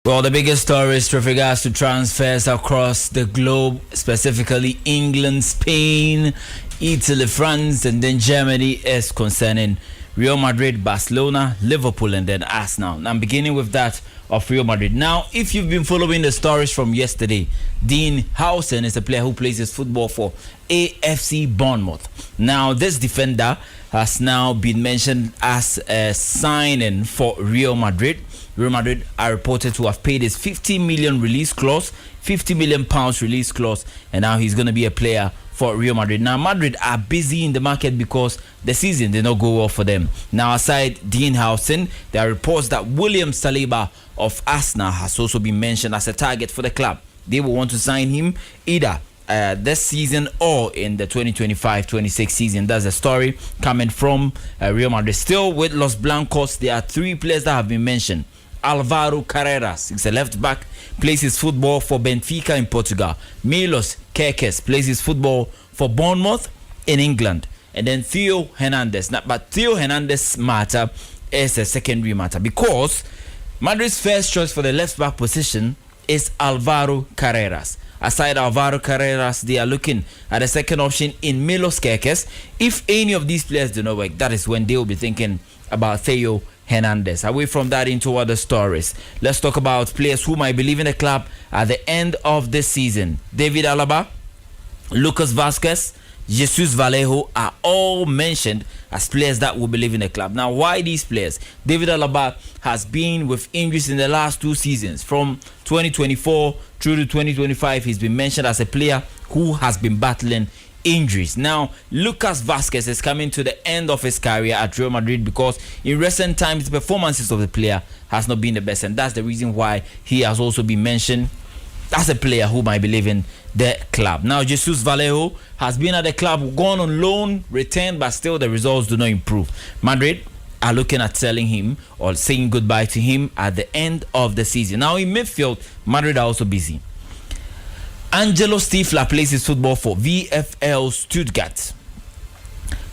Well, the biggest stories with regards to transfers across the globe, specifically England, Spain, Italy, France, and then Germany, is concerning Real Madrid, Barcelona, Liverpool, and then Arsenal. Now, I'm beginning with that of Real Madrid. Now, if you've been following the stories from yesterday, Dean Howson is a player who plays his football for AFC Bournemouth. Now, this defender has now been mentioned as a signing for Real Madrid. Real Madrid are reported to have paid his 50 million release clause, 50 million pounds release clause, and now he's going to be a player for Real Madrid. Now, Madrid are busy in the market because the season did not go well for them. Now, aside Dean Howson, there are reports that William Saliba of Arsenal has also been mentioned as a target for the club. They will want to sign him either this season or in the 2025-26 season. That's a story coming from Real Madrid. Still with Los Blancos, there are three players that have been mentioned. Alvaro Carreras, he's a left back, plays his football for Benfica in Portugal. Milos Gyokeres plays his football for Bournemouth in England. And then Theo Hernandez. Now, but Theo Hernandez matter is a secondary matter because Madrid's first choice for the left back position is Alvaro Carreras. Aside Alvaro Carreras, they are looking at a second option in Milos Gyokeres. If any of these players do not work, that is when they will be thinking about Theo Hernandez. Away from that, into other stories. Let's talk about players who might be leaving the club at the end of this season. David Alaba, Lucas Vazquez, Jesus Vallejo are all mentioned as players that will be leaving the club. Now, why these players? David Alaba has been with injuries in the last two seasons. From 2024 through to 2025, he's been mentioned as a player who has been battling injuries. Now, Lucas Vazquez is coming to the end of his career at Real Madrid because in recent times, the performances of the player has not been the best, and that's the reason why he has also been mentioned as a player who might be leaving the club. Now, Jesus Vallejo has been at the club, gone on loan, returned, but still the results do not improve. Madrid are looking at selling him or saying goodbye to him at the end of the season. Now, in midfield, Madrid are also busy. Angelo Stifler plays his football for VfL Stuttgart.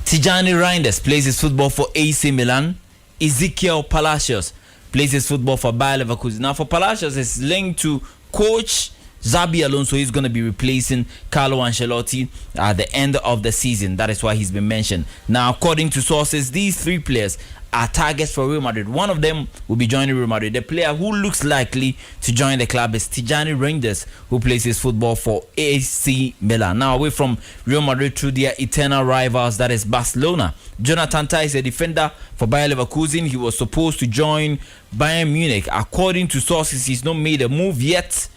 Tijani Reindjers plays his football for AC Milan. Ezekiel Palacios plays his football for Bayer Leverkusen. Now, for Palacios, it's linked to coach Xabi Alonso. He's going to be replacing Carlo Ancelotti at the end of the season. That is why he's been mentioned. Now, according to sources, these three players are targets for Real Madrid. One of them will be joining Real Madrid. The player who looks likely to join the club is Tijani Reinders, who plays his football for AC Milan. Now, away from Real Madrid to their eternal rivals, that is Barcelona. Jonathan Tah is a defender for Bayer Leverkusen. He was supposed to join Bayern Munich. According to sources, he's not made a move yet.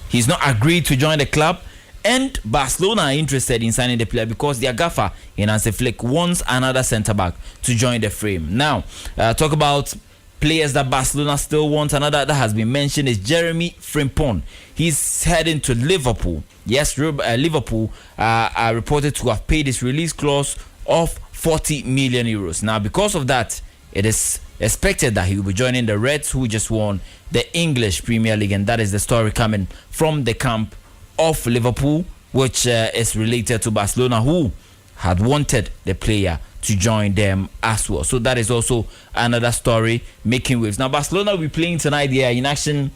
He's not agreed to join the club. And Barcelona are interested in signing the player because their gaffer in Hansi Flick wants another centre-back to join the frame. Now, talk about players that Barcelona still want. Another that has been mentioned is Jeremy Frimpong. He's heading to Liverpool. Yes, Liverpool are reported to have paid his release clause of 40 million euros. Now, because of that, it is expected that he will be joining the Reds, who just won the English Premier League, and that is the story coming from the camp of Liverpool, which is related to Barcelona, who had wanted the player to join them as well. So that is also another story making waves. Now, Barcelona will be playing tonight. They are in action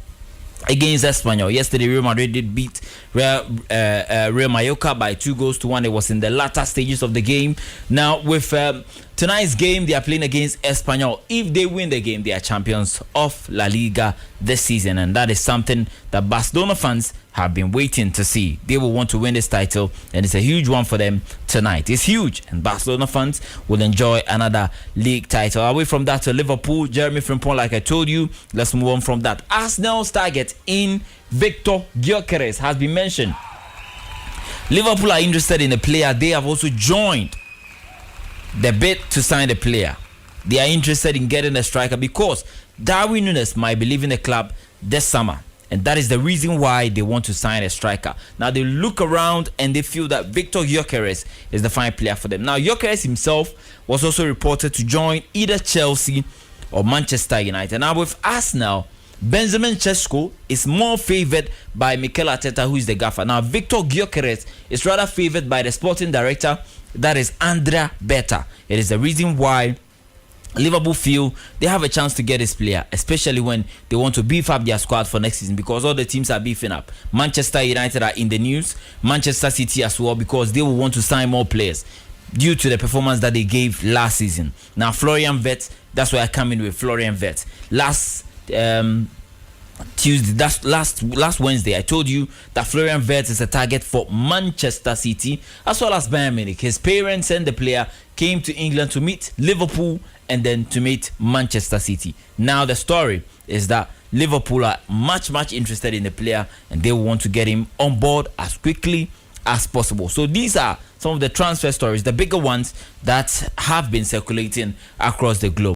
against Espanyol. Yesterday, Real Madrid did beat Real Mallorca by 2-1. It was in the latter stages of the game. Now, with tonight's game, they are playing against Espanyol. If they win the game, they are champions of La Liga this season, and that is something that Barcelona fans have been waiting to see. They will want to win this title, and it's a huge one for them tonight. It's huge, and Barcelona fans will enjoy another league title. Away from that to Liverpool, Jeremy Frimpong, like I told you. Let's move on from that. Arsenal's target in Viktor Gyokeres has been mentioned. Liverpool are interested in the player. They have also joined the bid to sign the player. They are interested in getting a striker because Darwin Núñez might be leaving the club this summer, and that is the reason why they want to sign a striker. Now, they look around and they feel that Viktor Gyokeres is the fine player for them. Now, Gyokeres himself was also reported to join either Chelsea or Manchester United. Now, with Arsenal, Benjamin Sesko is more favored by Mikel Arteta, who is the gaffer. Now, Viktor Gyokeres is rather favored by the sporting director, that is Andrea Beta. It is the reason why Liverpool feel they have a chance to get this player, especially when they want to beef up their squad for next season, because all the teams are beefing up. Manchester United are in the news, Manchester City as well, because they will want to sign more players due to the performance that they gave last season. Now Florian Wirtz, that's why I come in with Florian Wirtz. Last Tuesday, that's last Wednesday, I told you that Florian Wirtz is a target for Manchester City as well as Bayern Munich. His parents and the player came to England to meet Liverpool and then to meet Manchester City. Now the story is that Liverpool are much interested in the player and they want to get him on board as quickly as possible. So these are some of the transfer stories, the bigger ones that have been circulating across the globe.